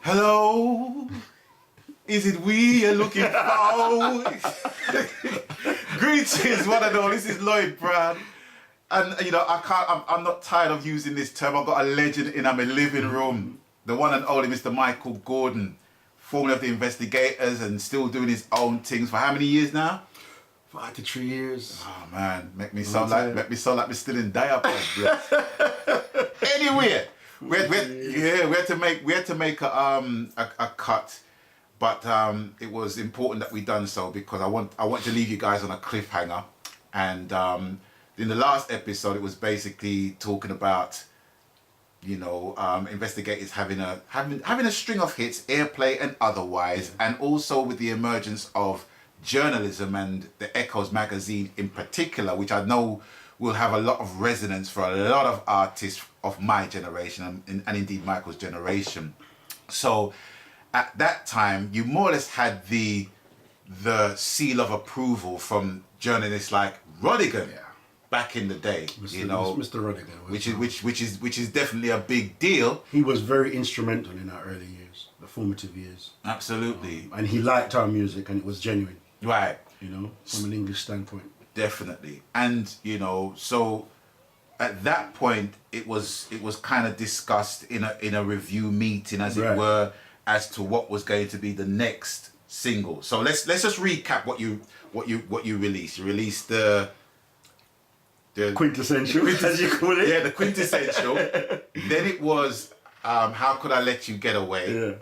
Hello? Is it we you're looking for? Greetings, one and all. This is Lloyd Brown. And, you know, I'm not tired of using this term. I've got a legend in my living room. The one and only Mr. Michael Gordon, formerly of the Investigators and still doing his own things for how many years now? 23 years. Oh man, make me sound like we're still in diapers, bro. Anyway, we had to make a cut, but it was important that we done so because I want to leave you guys on a cliffhanger. And in the last episode, it was basically talking about, you know, Investigators having a string of hits, airplay and otherwise, and also with the emergence of journalism and the Echoes magazine in particular, which I know will have a lot of resonance for a lot of artists of my generation and indeed Michael's generation. So at that time, you more or less had the seal of approval from journalists like Rodigan back in the day, you know, Mr. Rodigan, which is definitely a big deal. He was very instrumental in our early years, the formative years. Absolutely. And he liked our music, and it was genuine. Right. You know, from an English standpoint. Definitely. And, you know, so at that point it was kind of discussed in a review meeting, as it were, as to what was going to be the next single. So let's just recap what you released. You released the quintessential, as you call it. Yeah, the quintessential. Then it was How Could I Let You Get Away? Yeah.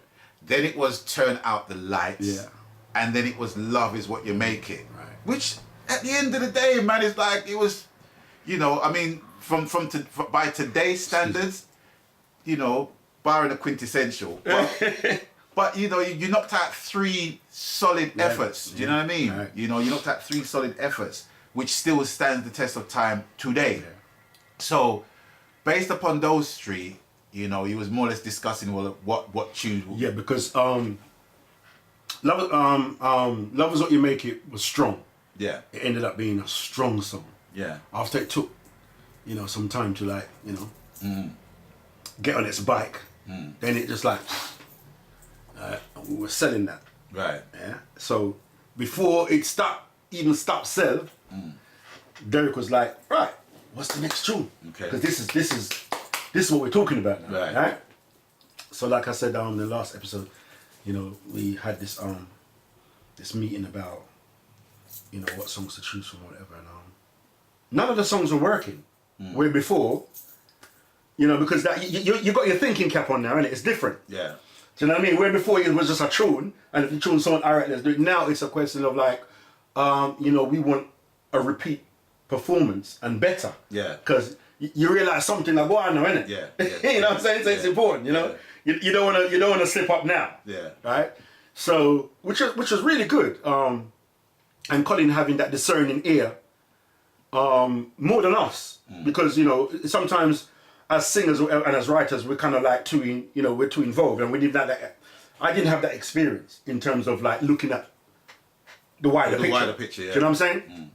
Then it was Turn Out the Lights. Yeah. And then it was Love Is What You Make It. Right. Which at the end of the day, man, it's like it was, you know, I mean, by today's standards, you know, barring a quintessential, but you know, you knocked out 3 solid efforts. Do you know what I mean? Right. You know, you knocked out 3 solid efforts, which still stands the test of time today. Yeah. So, based upon those 3, you know, he was more or less discussing what tune. Yeah, because Love Is What You Make It was strong. Yeah. It ended up being a strong song. Yeah. After it took, you know, some time to, like, you know, get on its bike, then it just like, we were selling that. Right. Yeah. So before it even stopped selling, Derek was like, right, what's the next tune? Okay. Because this is what we're talking about now. Right. So like I said in the last episode, you know, we had this this meeting about, you know, what songs to choose from, whatever, and none of the songs were working. Where before, you know, because that you got your thinking cap on now, and it's different. Yeah. Do you know what I mean? Where before it was just a tune, and if you tune someone, all right, let's do it. Now it's a question of like, you know, we want a repeat performance and better. Yeah. Because you realize something like, well, I know, innit? Yeah. You know what I'm saying? So it's important, you know. Yeah. You don't want to slip up now. Yeah. Right. So which was really good. And Colin having that discerning ear, more than us, because you know sometimes as singers and as writers we're kind of like we're too involved, and we didn't have that. I didn't have that experience in terms of like looking at the wider picture. Yeah. Do you know what I'm saying?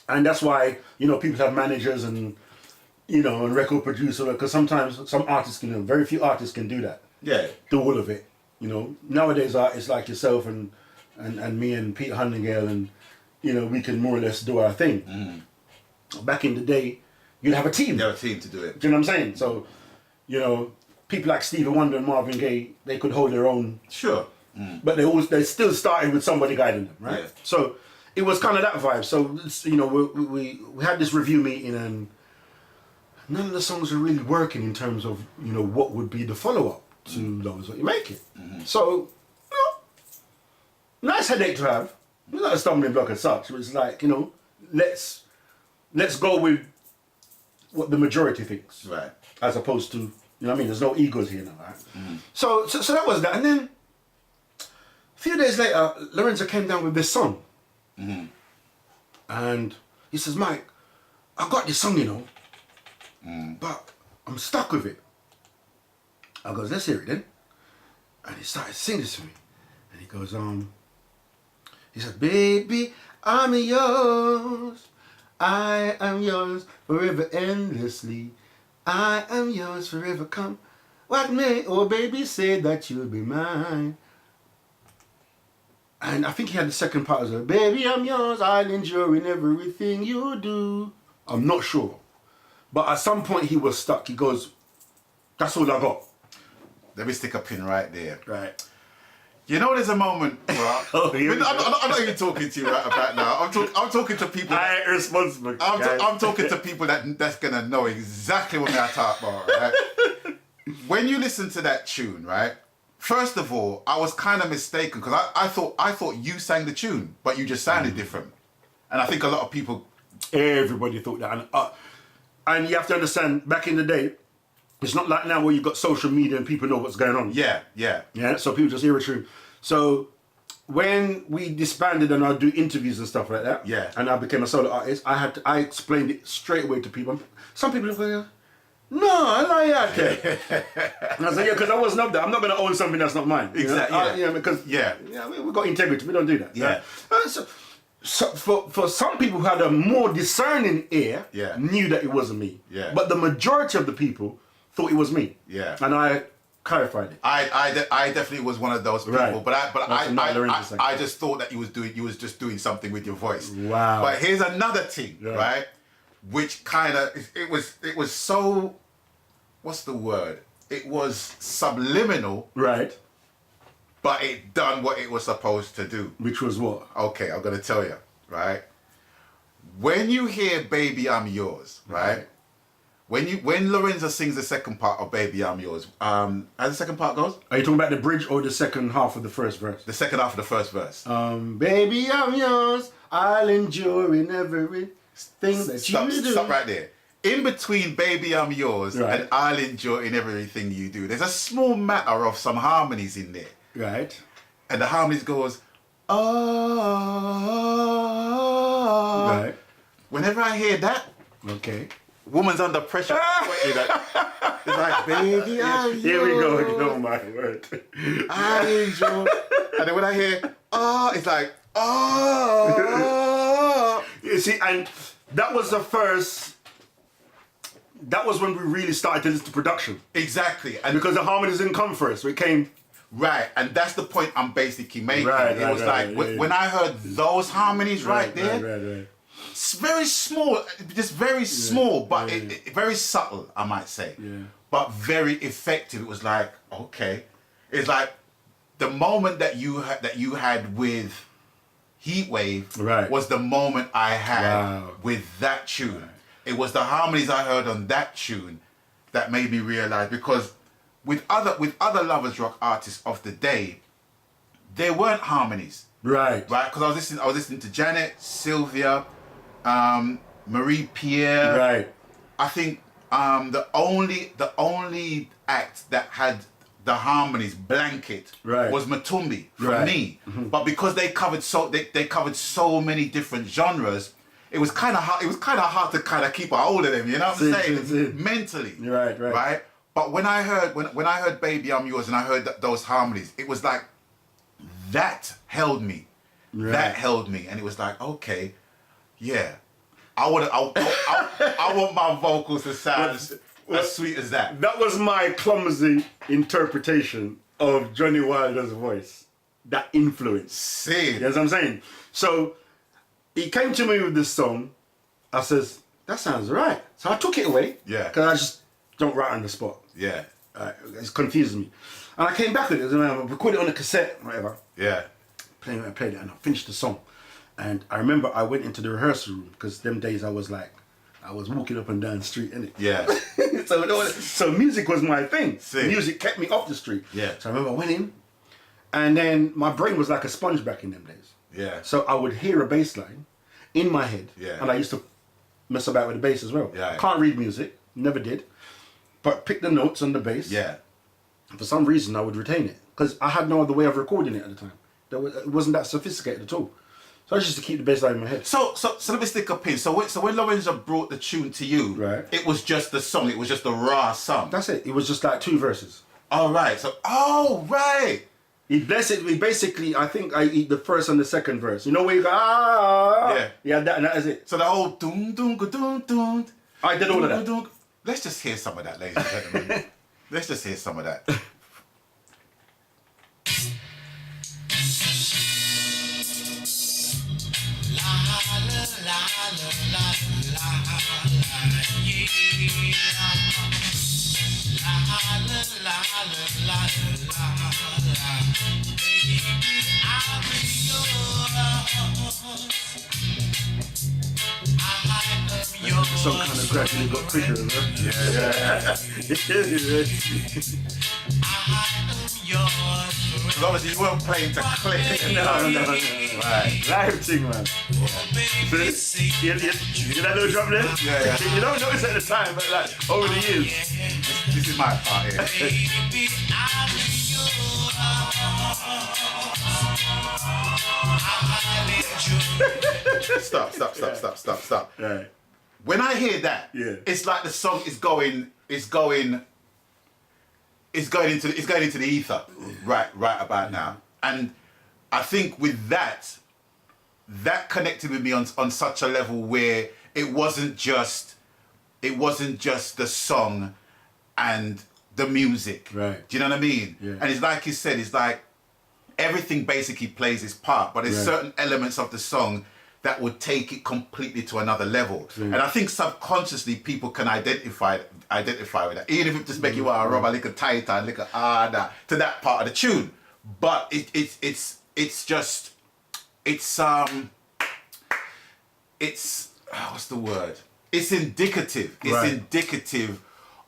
And that's why, you know, people have managers and, you know, and record producer, because sometimes some artists can, very few artists can do that. Yeah. Do all of it. You know, nowadays artists like yourself and me and Peter Huntingale, and, you know, we can more or less do our thing. Back in the day, you'd have a team. You have a team to do it. Do you know what I'm saying? So, you know, people like Stevie Wonder and Marvin Gaye, they could hold their own. Sure. But they still started with somebody guiding them, right? Yeah. So it was kind of that vibe. So, you know, we had this review meeting, and none of the songs were really working in terms of, you know, what would be the follow-up to Love Is What You Make It. So, you know, nice headache to have. It's not a stumbling block as such. It was like, you know, let's go with what the majority thinks. Right. As opposed to, you know what I mean? There's no egos here now, right? So that was that. And then a few days later, Lorenzo came down with this song. And he says, Mike, I got this song, you know, but I'm stuck with it. I goes, let's hear it then. And he started singing this to me. And he goes, he said, baby, I'm yours. I am yours forever endlessly. I am yours forever. Come What may, oh baby, say that you'll be mine. And I think he had the second part as well. Baby, I'm yours, I'll enjoy in everything you do. I'm not sure. But at some point he was stuck. He goes, that's all I got. Let me stick a pin right there. Right. You know, there's a moment. Right? I'm I'm not even talking to you right about now. I'm talking to people. I ain't responsible. I'm talking to people that's gonna know exactly what I talk about. Right? When you listen to that tune, right? First of all, I was kind of mistaken because I thought you sang the tune, but you just sounded different. And I think a lot of people. Everybody thought that, and you have to understand. Back in the day, it's not like now where you've got social media and people know what's going on. Yeah. So people just hear a tune. So when we disbanded and I'd do interviews and stuff like that, and I became a solo artist, I explained it straight away to people. Some people are going, no, I like that. And I said, yeah, because I wasn't up there. I'm not going to own something that's not mine. Exactly. Because we've got integrity. We don't do that. Yeah. So for some people who had a more discerning ear, knew that it wasn't me. Yeah. But the majority of the people thought it was me. Yeah. And I clarified it. I definitely was one of those people, Right. but I just thought that you was just doing something with your voice. Wow. But here's another thing, right? Which kind of it was so, what's the word? It was subliminal, Right. but it done what it was supposed to do. Which was what? Okay, I'm gonna tell you, right? When you hear "Baby I'm Yours," right? When Lorenzo sings the second part of "Baby I'm Yours," how the second part goes? Are you talking about the bridge or the second half of the first verse? The second half of the first verse. Baby, I'm yours. I'll enjoy in everything that you do. Stop right there. In between "Baby I'm Yours" Right. and "I'll enjoy in everything you do," there's a small matter of some harmonies in there, Right. and the harmonies goes, oh. Right. Whenever I hear that, Okay. woman's under pressure. It's like, baby, I'm yours. Here we go. Oh my word. I enjoy. And then when I hear, oh, it's like, oh. You see, and that was the first. That was when we really started to listen to production. Exactly. And Because the harmonies didn't come first. So it came. right, and that's the point I'm basically making. Right, it was like, when I heard those harmonies right there, Right. it's very small, just very small, but it very subtle, I might say. Yeah. But very effective. It was like, okay. It's like the moment that you had with Heatwave Right. was the moment I had Wow. with that tune. Right. It was the harmonies I heard on that tune that made me realize, because with other lovers rock artists of the day, there weren't harmonies. Right. Right, because I was listening to Janet, Sylvia, Marie Pierre. Right. I think the only act that had the harmonies blanket was Matumbi for me. Mm-hmm. But because they covered so many different genres, it was kind of hard. It was kind of hard to kind of keep a hold of them. You know what I'm saying? Mentally. Right. But when I heard "Baby I'm Yours" and I heard those harmonies, it was like that held me. Right. That held me, and it was like, okay, yeah, I want my vocals to sound as sweet as that. That was my clumsy interpretation of Johnny Wilder's voice. That influence. See, You know what I'm saying? So he came to me with this song. I says, that sounds right. So I took it away. Yeah. Because I just don't write on the spot. Yeah. It's confusing me. And I came back with it and I recorded it on a cassette, whatever. Yeah. Played it and I finished the song. And I remember I went into the rehearsal room because them days I was walking up and down the street, innit? Yeah. So music was my thing. See. Music kept me off the street. Yeah. So I remember I went in and then my brain was like a sponge back in them days. Yeah. So I would hear a bass line in my head. Yeah. And I used to mess about with the bass as well. Yeah. Can't read music, never did. But pick the notes on the bass. Yeah. And for some reason I would retain it. Because I had no other way of recording it at the time. It wasn't that sophisticated at all. So I just used to keep the bass line in my head. So let me stick a pin. So when Lorenzo brought the tune to you, Right. it was just the song. It was just a raw song. That's it. It was just like 2 verses. All right. So He basically, I think the first and the second verse. You know where you go, Yeah. Yeah, that and that is it. So the whole doom doom doom doom. I did all of that. Let's just hear some of that, ladies and gentlemen. Let's just hear some of that. The song kind of gradually got quicker, huh? Yeah. As long as you weren't playing to click. No. Right. Live thing, man. You hear that little drop there? Yeah. You don't notice at the time, but like over the years. This is my part here. Stop. Right. When I hear that, Yeah. it's like the song is going into the ether right about now. And I think with that connected with me on such a level where it wasn't just the song and the music. Right. Do you know what I mean? Yeah. And it's like you said, it's like everything basically plays its part, but there's certain elements of the song that would take it completely to another level. And I think subconsciously people can identify with that. Even if it just make you want to rub a little tighter, a little harder to that part of the tune. But it's what's the word? It's indicative. It's indicative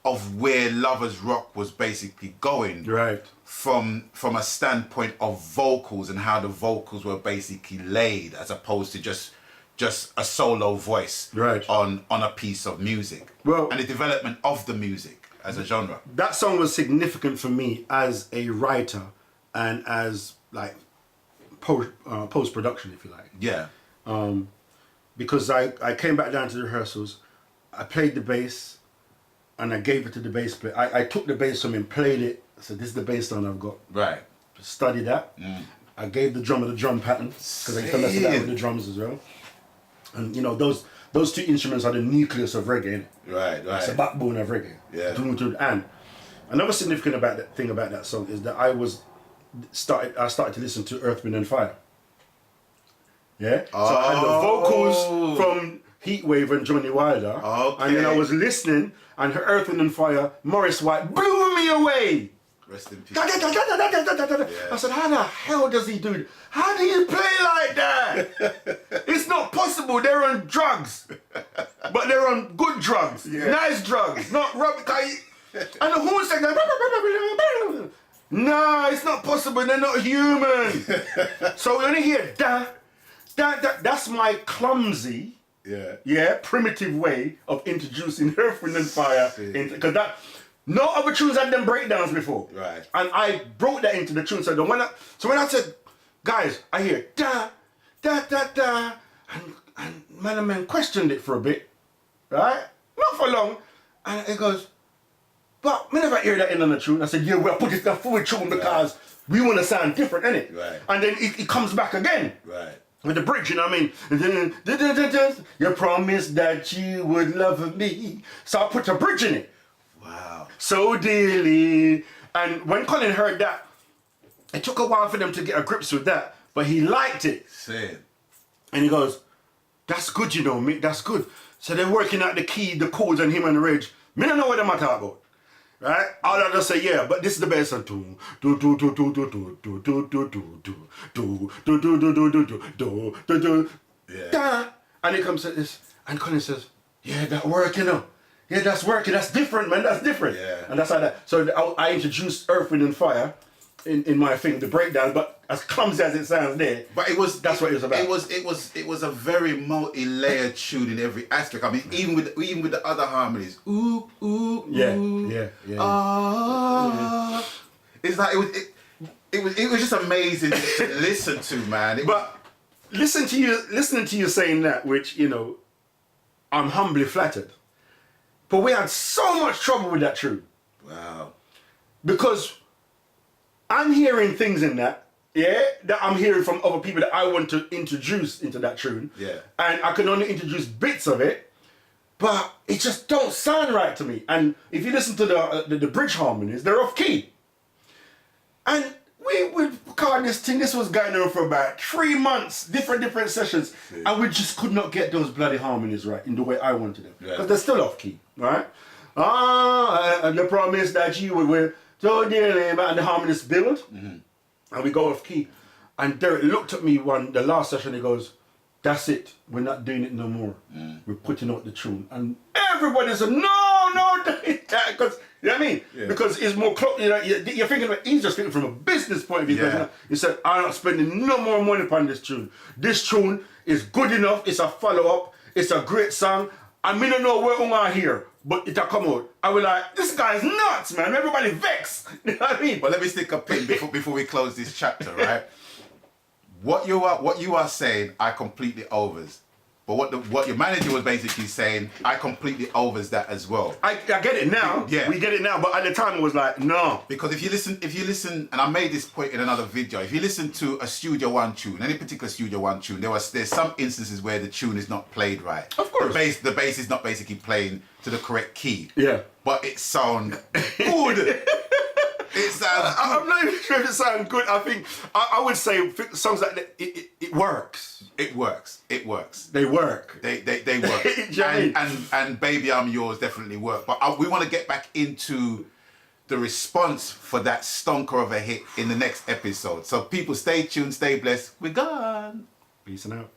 of where Lovers Rock was basically going. Right. From a standpoint of vocals and how the vocals were basically laid, as opposed to just a solo voice on a piece of music. Well, and the development of the music as a genre. That song was significant for me as a writer and as like post production, if you like. Yeah. Because I came back down to the rehearsals, I played the bass, and I gave it to the bass player. I took the bass from him, played it. I said, "This is the bass line I've got." Right. Study that. I gave the drummer the drum pattern because I used to mess with that with the drums as well. And you know those two instruments are the nucleus of reggae, innit? Right. It's the backbone of reggae. Yeah. And another significant thing about that song is that I started to listen to Earth, Wind and Fire. Yeah. So I had the vocals from Heatwave and Johnny Wilder. Okay. And then I was listening, and her Earth, Wind and Fire, Morris White blew me away. Rest in peace. I said, how the hell does he do it? How do you play like that? It's not possible. They're on drugs. But they're on good drugs. Yeah. Nice drugs. Not rubbish. And the horns like that. No, it's not possible. They're not human. So we only hear da. That's my clumsy, primitive way of introducing Earth, Wind and Fire. Because no other tunes had them breakdowns before. Right. And I brought that into the tune. So when I said, guys, I hear da, and man questioned it for a bit, right? Not for long. And it goes, but whenever I hear that in on the tune, I said, yeah, we'll put it in a full tune because we want to sound different, innit? Right. And then it comes back again. Right. With the bridge, you know what I mean? And then, you promised that you would love me. So I put a bridge in it. Wow. So dearly. And when Colin heard that, it took a while for them to get a grips with that, but he liked it. Same. And he goes, that's good, you know, Mick, that's good. So they're working out the key, the chords on him and the ridge. Me don't know what I'm talking about. Right? I'll just say, yeah, but this is the best one. Yeah. And he comes to this, and Colin says, yeah, that work, you know. Yeah, that's working. That's different, man. That's different. Yeah. And that's like that. So I introduced Earth, Wind and Fire in my thing, the breakdown, but as clumsy as it sounds there, but that's what it was about. It was a very multi-layered tune in every aspect. I mean, even with the other harmonies, ooh, yeah. It's like it was just amazing to listen to, man. But listening to you saying that, which, you know, I'm humbly flattered. But we had so much trouble with that tune. Wow. Because I'm hearing things in that, that I'm hearing from other people that I want to introduce into that tune. Yeah. And I can only introduce bits of it. but it just don't sound right to me. And if you listen to the bridge harmonies, they're off key. And we recorded this thing. This was going on for about 3 months, different sessions, and we just could not get those bloody harmonies right in the way I wanted them, because they're still off key, right? And the problem is that you were so dearly about the harmonies build, and we go off key. And Derek looked at me the last session. He goes, "That's it. We're not doing it no more. We're putting out the tune." And everybody said, "No, because you know what I mean? Yeah. Because it's more you're thinking about. He's just thinking from a business point of view. Yeah. He said, "I'm not spending no more money upon this tune. This tune is good enough. It's a follow-up. It's a great song. I mean, I don't know where I'm here, but it'll come out." I was like, "This guy's nuts, man. Everybody vexed." You know what I mean? Well, let me stick a pin before we close this chapter, right? What you are saying, I completely overs. But what your manager was basically saying, I completely overs that as well. I get it now. Yeah. We get it now. But at the time it was like, no. Because if you listen, and I made this point in another video, if you listen to a Studio One tune, any particular Studio One tune, there's some instances where the tune is not played right. Of course. The bass is not basically playing to the correct key. Yeah. But it sounds good. It sounds good. I'm not even sure if it sounds good. I think I would say songs like that, it works. It works. They work. They work. and Baby I'm Yours definitely work. But we want to get back into the response for that stonker of a hit in the next episode. So people, stay tuned, stay blessed. We're gone. Peace and out.